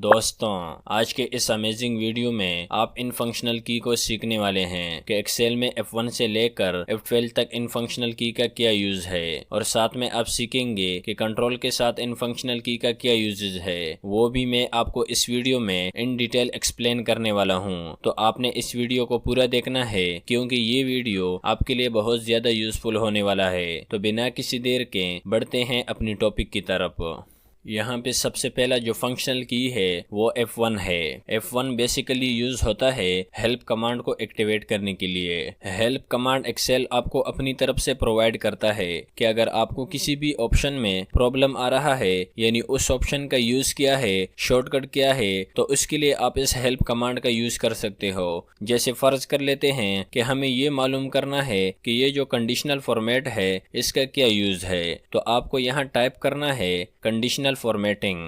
दोस्तों, आज के इस अमेजिंग वीडियो में आप इन फंक्शनल की को सीखने वाले हैं कि एक्सेल में F1 से लेकर F12 तक इन फंक्शनल की का क्या यूज है, और साथ में आप सीखेंगे कि कंट्रोल के साथ इन फंक्शनल की का क्या यूजेज है, वो भी मैं आपको इस वीडियो में इन डिटेल एक्सप्लेन करने वाला हूँ। तो आपने इस वीडियो को पूरा देखना है क्योंकि ये वीडियो आपके लिए बहुत ज्यादा यूजफुल होने वाला है। तो बिना किसी देर के बढ़ते हैं अपनी टॉपिक की तरफ। यहाँ पे सबसे पहला जो फंक्शनल की है वो F1 है। F1 बेसिकली यूज होता है हेल्प कमांड को एक्टिवेट करने के लिए। हेल्प कमांड एक्सेल आपको अपनी तरफ से प्रोवाइड करता है कि अगर आपको किसी भी ऑप्शन में प्रॉब्लम आ रहा है, यानी उस ऑप्शन का यूज किया है, शॉर्टकट किया है, तो उसके लिए आप इस हेल्प कमांड का यूज कर सकते हो। जैसे फर्ज कर लेते हैं कि हमें ये मालूम करना है कि ये जो कंडीशनल फॉर्मेट है इसका क्या यूज है, तो आपको यहाँ टाइप करना है कंडीशनल फॉर्मेटिंग।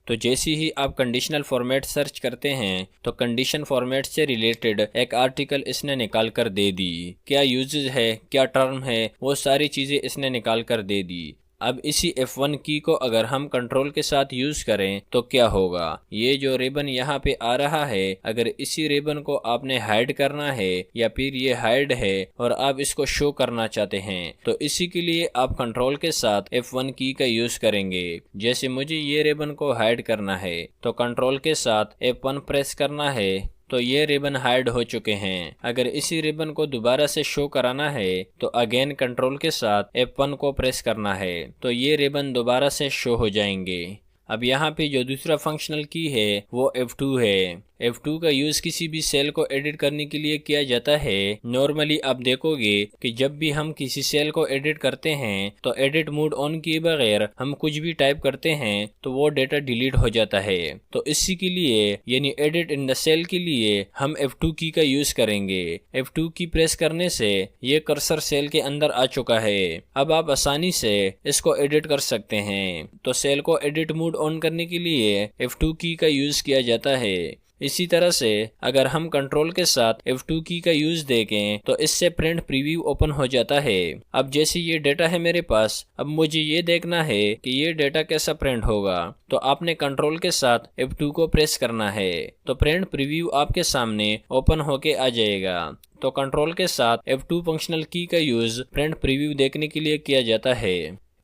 तो जैसे ही आप कंडीशनल फॉर्मेट सर्च करते हैं तो कंडीशन फॉर्मेट से रिलेटेड एक आर्टिकल इसने निकाल कर दे दी। क्या यूजेस है, क्या टर्म है, वो सारी चीजें इसने निकाल कर दे दी। अब इसी F1 की को अगर हम कंट्रोल के साथ यूज करें तो क्या होगा। ये जो रिबन यहाँ पे आ रहा है, अगर इसी रिबन को आपने हाइड करना है या फिर ये हाइड है और आप इसको शो करना चाहते हैं, तो इसी के लिए आप कंट्रोल के साथ F1 की का यूज करेंगे। जैसे मुझे ये रिबन को हाइड करना है तो कंट्रोल के साथ F1 प्रेस करना है, तो ये रिबन हाइड हो चुके हैं। अगर इसी रिबन को दोबारा से शो कराना है तो अगेन कंट्रोल के साथ F1 को प्रेस करना है, तो ये रिबन दोबारा से शो हो जाएंगे। अब यहाँ पे जो दूसरा फंक्शनल की है वो F2 है। F2 का यूज किसी भी सेल को एडिट करने के लिए किया जाता है। नॉर्मली आप देखोगे कि जब भी हम किसी सेल को एडिट करते हैं तो एडिट मोड ऑन किए बगैर हम कुछ भी टाइप करते हैं तो वो डेटा डिलीट हो जाता है। तो इसी के लिए यानी एडिट इन द सेल के लिए हम F2 की का यूज करेंगे। F2 की प्रेस करने से ये कर्सर सेल के अंदर आ चुका है। अब आप आसानी से इसको एडिट कर सकते हैं। तो सेल को एडिट मोड ऑन करने के लिए F2 की का यूज किया जाता है। इसी तरह से अगर हम कंट्रोल के साथ F2 की का यूज देखें तो इससे प्रिंट प्रीव्यू ओपन हो जाता है। अब जैसे ये डेटा है मेरे पास, अब मुझे ये देखना है कि ये डेटा कैसा प्रिंट होगा, तो आपने कंट्रोल के साथ F2 को प्रेस करना है, तो प्रिंट प्रीव्यू आपके सामने ओपन होके आ जाएगा। तो कंट्रोल के साथ F2 फंक्शनल की का यूज प्रिंट प्रीव्यू देखने के लिए किया जाता है।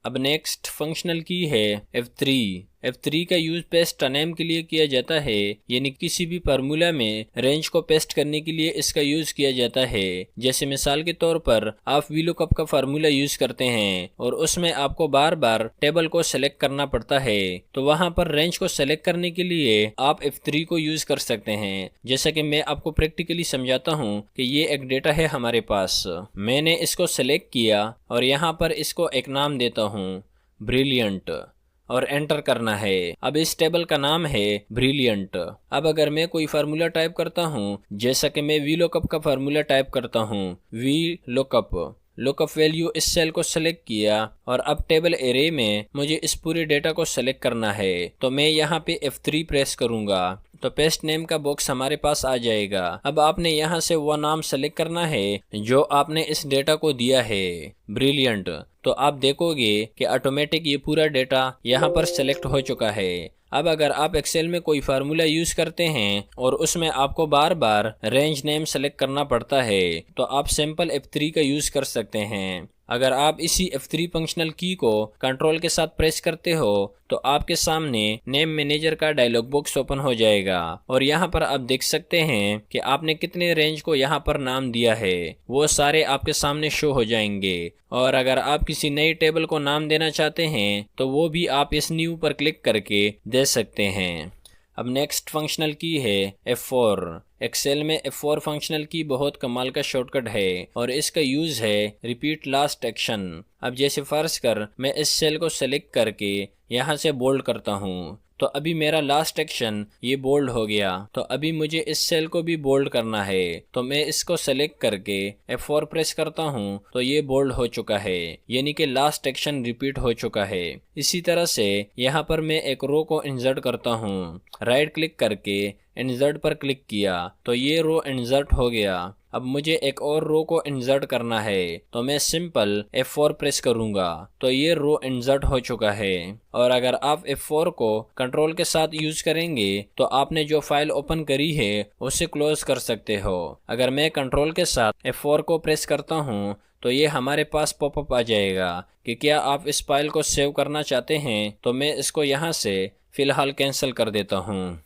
अब नेक्स्ट फंक्शनल की है F3। F3 का यूज पेस्ट नेम के लिए किया जाता है, यानी किसी भी फार्मूला में रेंज को पेस्ट करने के लिए इसका यूज किया जाता है। जैसे मिसाल के तौर पर आप VLOOKUP का फार्मूला यूज करते हैं और उसमें आपको बार बार टेबल को सेलेक्ट करना पड़ता है, तो वहां पर रेंज को सेलेक्ट करने के लिए आप F3 को यूज कर सकते हैं। जैसा कि मैं आपको प्रैक्टिकली समझाता हूँ कि ये एक डेटा है हमारे पास, मैंने इसको सेलेक्ट किया और यहाँ पर इसको एक नाम देता हूँ ब्रिलियंट और एंटर करना है। अब इस टेबल का नाम है ब्रिलियंट। अब अगर मैं कोई फार्मूला टाइप करता हूँ, जैसा कि मैं VLOOKUP का फार्मूला टाइप करता हूँ, VLOOKUP लुकअप वैल्यू, इस सेल को सेलेक्ट किया और अब टेबल एरे में मुझे इस पूरे डेटा को सेलेक्ट करना है, तो मैं यहाँ पे F3 प्रेस करूंगा तो पेस्ट नेम का बॉक्स हमारे पास आ जाएगा। अब आपने यहाँ से वो नाम सेलेक्ट करना है जो आपने इस डेटा को दिया है, ब्रिलियंट। तो आप देखोगे कि ऑटोमेटिक ये पूरा डेटा यहाँ पर सेलेक्ट हो चुका है। अब अगर आप एक्सेल में कोई फार्मूला यूज करते हैं और उसमें आपको बार बार रेंज नेम सेलेक्ट करना पड़ता है, तो आप सिंपल F3 का यूज कर सकते हैं। अगर आप इसी F3 फंक्शनल की को कंट्रोल के साथ प्रेस करते हो तो आपके सामने नेम मैनेजर का डायलॉग बॉक्स ओपन हो जाएगा और यहाँ पर आप देख सकते हैं कि आपने कितने रेंज को यहाँ पर नाम दिया है, वो सारे आपके सामने शो हो जाएंगे। और अगर आप किसी नई टेबल को नाम देना चाहते हैं तो वो भी आप इस न्यू पर क्लिक करके दे सकते हैं। अब नेक्स्ट फंक्शनल की है F4। एक्सेल में F4 फंक्शनल की बहुत कमाल का शॉर्टकट है और इसका यूज है रिपीट लास्ट एक्शन। अब जैसे फर्ज कर मैं इस सेल को सेलेक्ट करके यहाँ से बोल्ड करता हूँ, तो अभी मेरा लास्ट एक्शन ये बोल्ड हो गया। तो अभी मुझे इस सेल को भी बोल्ड करना है, तो मैं इसको सेलेक्ट करके F4 प्रेस करता हूँ तो ये बोल्ड हो चुका है, यानी कि लास्ट एक्शन रिपीट हो चुका है। इसी तरह से यहाँ पर मैं एक रो को इंसर्ट करता हूँ, राइट क्लिक करके इंसर्ट पर क्लिक किया तो ये रो इंसर्ट हो गया। अब मुझे एक और रो को इंसर्ट करना है, तो मैं सिंपल F4 प्रेस करूंगा, तो ये रो इंसर्ट हो चुका है। और अगर आप F4 को कंट्रोल के साथ यूज करेंगे तो आपने जो फाइल ओपन करी है उसे क्लोज कर सकते हो। अगर मैं कंट्रोल के साथ F4 को प्रेस करता हूँ तो ये हमारे पास पॉपअप आ जाएगा कि क्या आप इस फाइल को सेव करना चाहते हैं, तो मैं इसको यहाँ से फिलहाल कैंसिल कर देता हूँ।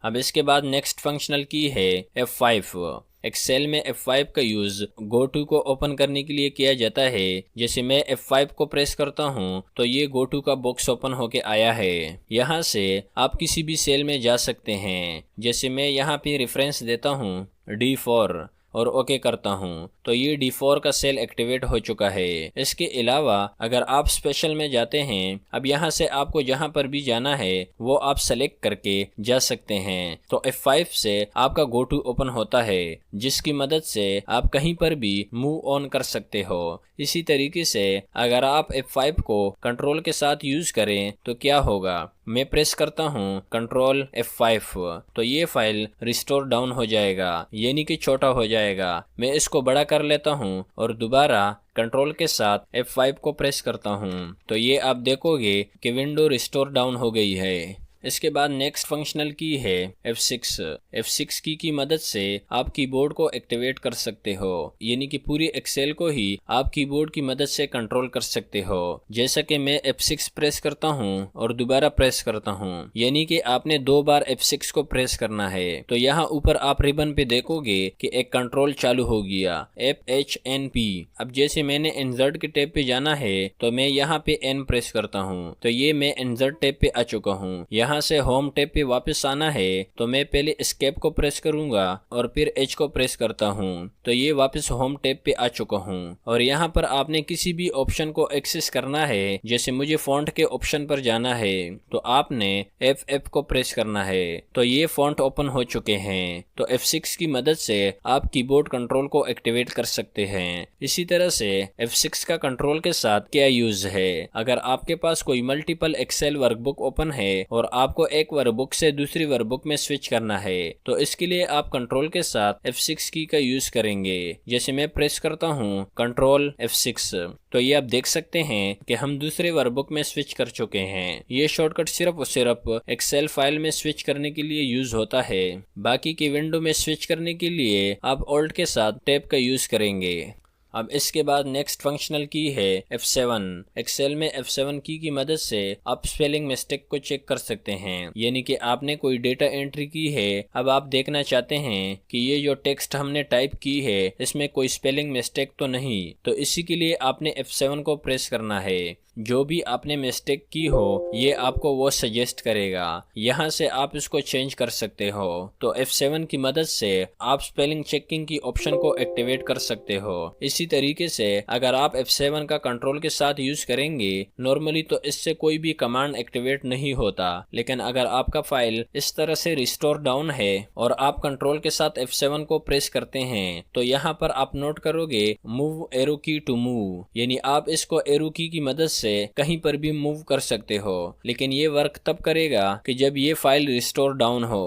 अब इसके बाद नेक्स्ट फंक्शनल की है F5। एक्सेल में F5 का यूज GoTo को ओपन करने के लिए किया जाता है। जैसे मैं F5 को प्रेस करता हूँ तो ये GoTo का बॉक्स ओपन होके आया है। यहाँ से आप किसी भी सेल में जा सकते हैं। जैसे मैं यहाँ पे रेफरेंस देता हूँ D4 और ओके करता हूँ तो ये D4 का सेल एक्टिवेट हो चुका है। इसके अलावा अगर आप स्पेशल में जाते हैं, अब यहाँ से आपको जहाँ पर भी जाना है वो आप सेलेक्ट करके जा सकते हैं, तो F5 से आपका GoTo ओपन होता है, जिसकी मदद से आप कहीं पर भी मूव ऑन कर सकते हो। इसी तरीके से अगर आप F5 को कंट्रोल के साथ यूज करें तो क्या होगा, मैं प्रेस करता हूँ कंट्रोल F5 तो ये फाइल रिस्टोर डाउन हो जाएगा, यानी कि छोटा हो जाएगा। मैं इसको बड़ा कर लेता हूँ और दोबारा कंट्रोल के साथ F5 को प्रेस करता हूँ तो ये आप देखोगे कि विंडो रिस्टोर डाउन हो गई है। इसके बाद नेक्स्ट फंक्शनल की है F6 की मदद से आप कीबोर्ड को एक्टिवेट कर सकते हो, यानी कि पूरी एक्सेल को ही आप कीबोर्ड की मदद से कंट्रोल कर सकते हो। जैसा कि मैं F6 प्रेस करता हूं और दोबारा प्रेस करता हूं, यानी कि आपने 2 बार F6 को प्रेस करना है, तो यहाँ ऊपर आप रिबन पे देखोगे कि एक कंट्रोल चालू हो गया FHNP। अब जैसे मैंने इंसर्ट के टैब पे जाना है तो मैं यहाँ पे N प्रेस करता हूँ, तो ये मैं इंसर्ट टैब पे आ चुका हूँ। यहाँ से होम टैब पे वापस आना है तो मैं पहले एस्केप को प्रेस करूंगा और फिर H को प्रेस करता हूं, तो ये वापस होम टैब पे आ चुका हूं। और यहाँ पर आपने किसी भी ऑप्शन को एक्सेस करना है, जैसे मुझे फॉन्ट के ऑप्शन पर जाना है तो आपने F को प्रेस करना है, तो ये फॉन्ट ओपन हो चुके हैं। तो F6 की मदद से आप कीबोर्ड कंट्रोल को एक्टिवेट कर सकते हैं। इसी तरह से F6 का कंट्रोल के साथ क्या यूज है, अगर आपके पास कोई मल्टीपल एक्सेल वर्कबुक ओपन है और आपको एक वर्कबुक से दूसरी वर्कबुक में स्विच करना है, तो इसके लिए आप कंट्रोल के साथ F6 की का यूज करेंगे। जैसे मैं प्रेस करता हूँ कंट्रोल F6 तो ये आप देख सकते हैं कि हम दूसरे वर्कबुक में स्विच कर चुके हैं। ये शॉर्टकट सिर्फ और सिर्फ एक्सेल फाइल में स्विच करने के लिए यूज होता है। बाकी की विंडो में स्विच करने के लिए आप ऑल्ट के साथ टैब का यूज करेंगे। अब इसके बाद नेक्स्ट फंक्शनल की है F7। एक्सेल में F7 की मदद से आप स्पेलिंग मिस्टेक को चेक कर सकते हैं, यानी कि आपने कोई डेटा एंट्री की है, अब आप देखना चाहते हैं कि ये जो टेक्स्ट हमने टाइप की है इसमें कोई स्पेलिंग मिस्टेक तो नहीं, तो इसी के लिए आपने F7 को प्रेस करना है। जो भी आपने मिस्टेक की हो ये आपको वो सजेस्ट करेगा, यहाँ से आप इसको चेंज कर सकते हो। तो F7 की मदद से आप स्पेलिंग चेकिंग की ऑप्शन को एक्टिवेट कर सकते हो। इसी तरीके से अगर आप F7 का कंट्रोल के साथ यूज करेंगे नॉर्मली तो इससे कोई भी कमांड एक्टिवेट नहीं होता, लेकिन अगर आपका फाइल इस तरह से रिस्टोर डाउन है और आप कंट्रोल के साथ F7 को प्रेस करते हैं तो यहाँ पर आप नोट करोगे मूव एरो की टू मूव, यानी आप इसको एरो की मदद से कहीं पर भी मूव कर सकते हो, लेकिन ये वर्क तब करेगा कि जब ये फाइल रिस्टोर डाउन हो।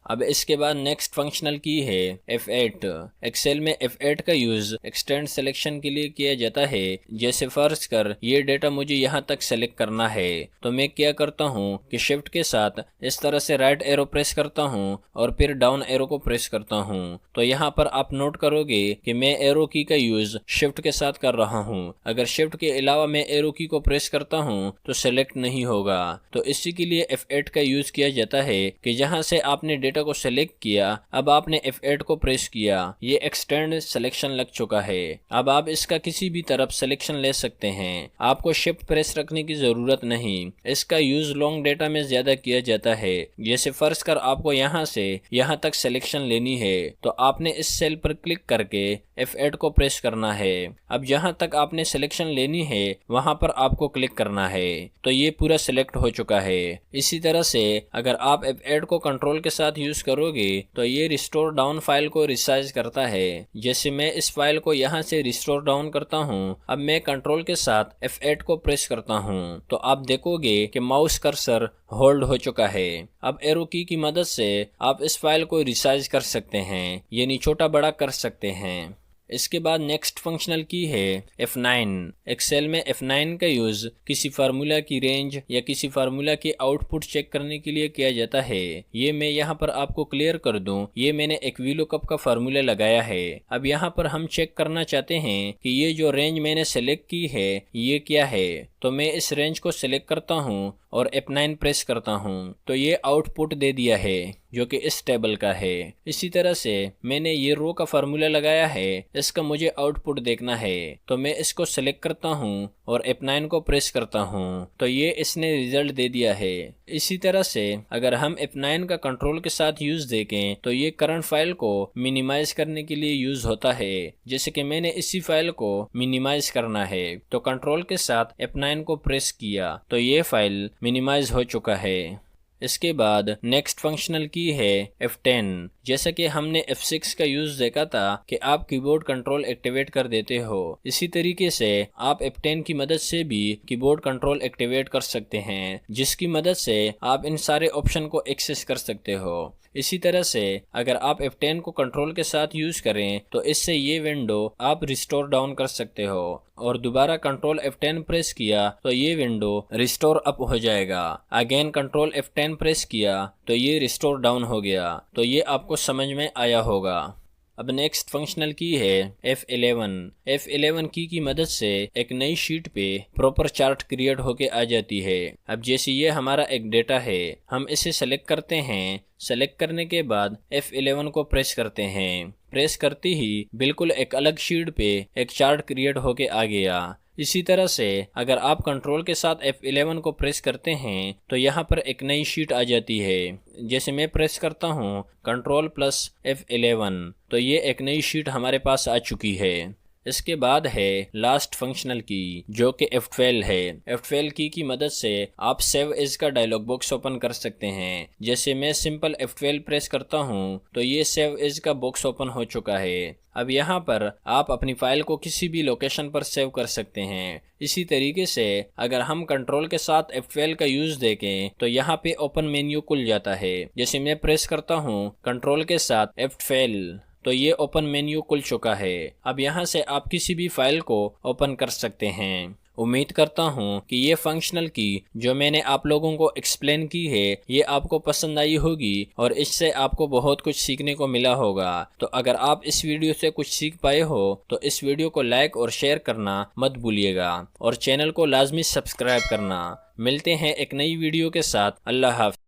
अब इसके बाद नेक्स्ट फंक्शनल की है F8। एक्सेल में F8 का यूज एक्सटेंड सिलेक्शन के लिए किया जाता है। जैसे फर्ज कर ये डेटा मुझे यहाँ तक सेलेक्ट करना है, तो मैं क्या करता हूँ कि शिफ्ट के साथ इस तरह से राइट एरो प्रेस करता हूँ और फिर डाउन एरो को प्रेस करता हूँ। तो यहाँ पर आप नोट करोगे कि मैं एरो की का यूज शिफ्ट के साथ कर रहा हूँ। अगर शिफ्ट के अलावा मैं एरो की को प्रेस करता हूँ तो सेलेक्ट नहीं होगा। तो इसी के लिए F8 का यूज किया जाता है कि जहाँ से आपने डेटा को सेलेक्ट किया, अब आपने F8 को प्रेस किया, ये एक्सटेंड सिलेक्शन लग चुका है। अब आप इसका किसी भी तरफ सिलेक्शन ले सकते हैं, आपको शिफ्ट प्रेस रखने की जरूरत नहीं। इसका यूज लॉन्ग डेटा में ज्यादा किया जाता है। जैसे फर्ज कर आपको यहाँ से यहाँ तक सिलेक्शन लेनी है, तो आपने इस सेल पर क्लिक करके F8 को प्रेस करना है। अब जहाँ तक आपने सिलेक्शन लेनी है वहां पर आपको क्लिक करना है, तो ये पूरा सिलेक्ट हो चुका है। इसी तरह से अगर आप F8 को कंट्रोल के साथ यूज करोगे तो ये रिस्टोर डाउन फाइल को रिसाइज करता है। जैसे मैं इस फाइल को यहाँ से रिस्टोर डाउन करता हूँ। अब मैं कंट्रोल के साथ F8 को प्रेस करता हूँ तो आप देखोगे कि माउस कर्सर होल्ड हो चुका है। अब एरो की मदद से आप इस फाइल को रिसाइज कर सकते हैं, यानी छोटा बड़ा कर सकते हैं। इसके बाद नेक्स्ट फंक्शनल की है F9। एक्सेल में F9 का यूज किसी फार्मूला की रेंज या किसी फार्मूला की आउटपुट चेक करने के लिए किया जाता है। ये मैं यहाँ पर आपको क्लियर कर दूं, ये मैंने एक VLOOKUP का फार्मूला लगाया है। अब यहाँ पर हम चेक करना चाहते हैं कि ये जो रेंज मैंने सेलेक्ट की है ये क्या है। तो मैं इस रेंज को सिलेक्ट करता हूँ और F9 प्रेस करता हूँ तो ये आउटपुट दे दिया है जो कि इस टेबल का है। इसी तरह से मैंने ये रो का फार्मूला लगाया है, इसका मुझे आउटपुट देखना है तो मैं इसको सिलेक्ट करता हूँ और F9 को प्रेस करता हूँ तो ये इसने रिजल्ट दे दिया है। इसी तरह से अगर हम F9 का कंट्रोल के साथ यूज देखें तो ये करंट फाइल को मिनिमाइज करने के लिए यूज होता है। जैसे कि मैंने इसी फाइल को मिनिमाइज करना है तो कंट्रोल के साथ F9 को प्रेस किया तो ये फाइल मिनिमाइज हो चुका है। इसके बाद नेक्स्ट फंक्शनल की है F10। जैसा कि हमने F6 का यूज देखा था कि आप कीबोर्ड कंट्रोल एक्टिवेट कर देते हो, इसी तरीके से आप F10 की मदद से भी कीबोर्ड कंट्रोल एक्टिवेट कर सकते हैं, जिसकी मदद से आप इन सारे ऑप्शन को एक्सेस कर सकते हो। इसी तरह से अगर आप F10 को कंट्रोल के साथ यूज करें तो इससे ये विंडो आप रिस्टोर डाउन कर सकते हो और दोबारा कंट्रोल F10 प्रेस किया तो ये विंडो रिस्टोर अप हो जाएगा। अगेन कंट्रोल F10 प्रेस किया तो ये रिस्टोर डाउन हो गया। तो ये आपको समझ में आया होगा। अब नेक्स्ट फंक्शनल की है F11। F11 की मदद से एक नई शीट पे प्रॉपर चार्ट क्रिएट होके आ जाती है। अब जैसे ये हमारा एक डेटा है, हम इसे सेलेक्ट करते हैं। सेलेक्ट करने के बाद F11 को प्रेस करते हैं। प्रेस करते ही बिल्कुल एक अलग शीट पे एक चार्ट क्रिएट होके आ गया। इसी तरह से अगर आप कंट्रोल के साथ F11 को प्रेस करते हैं तो यहाँ पर एक नई शीट आ जाती है। जैसे मैं प्रेस करता हूँ कंट्रोल प्लस F11 तो ये एक नई शीट हमारे पास आ चुकी है। इसके बाद है लास्ट फंक्शनल की जो कि F12 है। F12 की मदद से आप सेव एज का डायलॉग बॉक्स ओपन कर सकते हैं। जैसे मैं सिंपल F12 प्रेस करता हूं तो ये सेव एज का बॉक्स ओपन हो चुका है। अब यहाँ पर आप अपनी फाइल को किसी भी लोकेशन पर सेव कर सकते हैं। इसी तरीके से अगर हम कंट्रोल के साथ F12 का यूज देखें तो यहाँ पे ओपन मेन्यू खुल जाता है। जैसे मैं प्रेस करता हूँ कंट्रोल के साथ F12 तो ये ओपन मेन्यू खुल चुका है। अब यहाँ से आप किसी भी फाइल को ओपन कर सकते हैं। उम्मीद करता हूँ कि ये फंक्शनल की जो मैंने आप लोगों को एक्सप्लेन की है ये आपको पसंद आई होगी और इससे आपको बहुत कुछ सीखने को मिला होगा। तो अगर आप इस वीडियो से कुछ सीख पाए हो तो इस वीडियो को लाइक और शेयर करना मत भूलिएगा और चैनल को लाजमी सब्सक्राइब करना। मिलते हैं एक नई वीडियो के साथ। अल्लाह हाफ़िज़।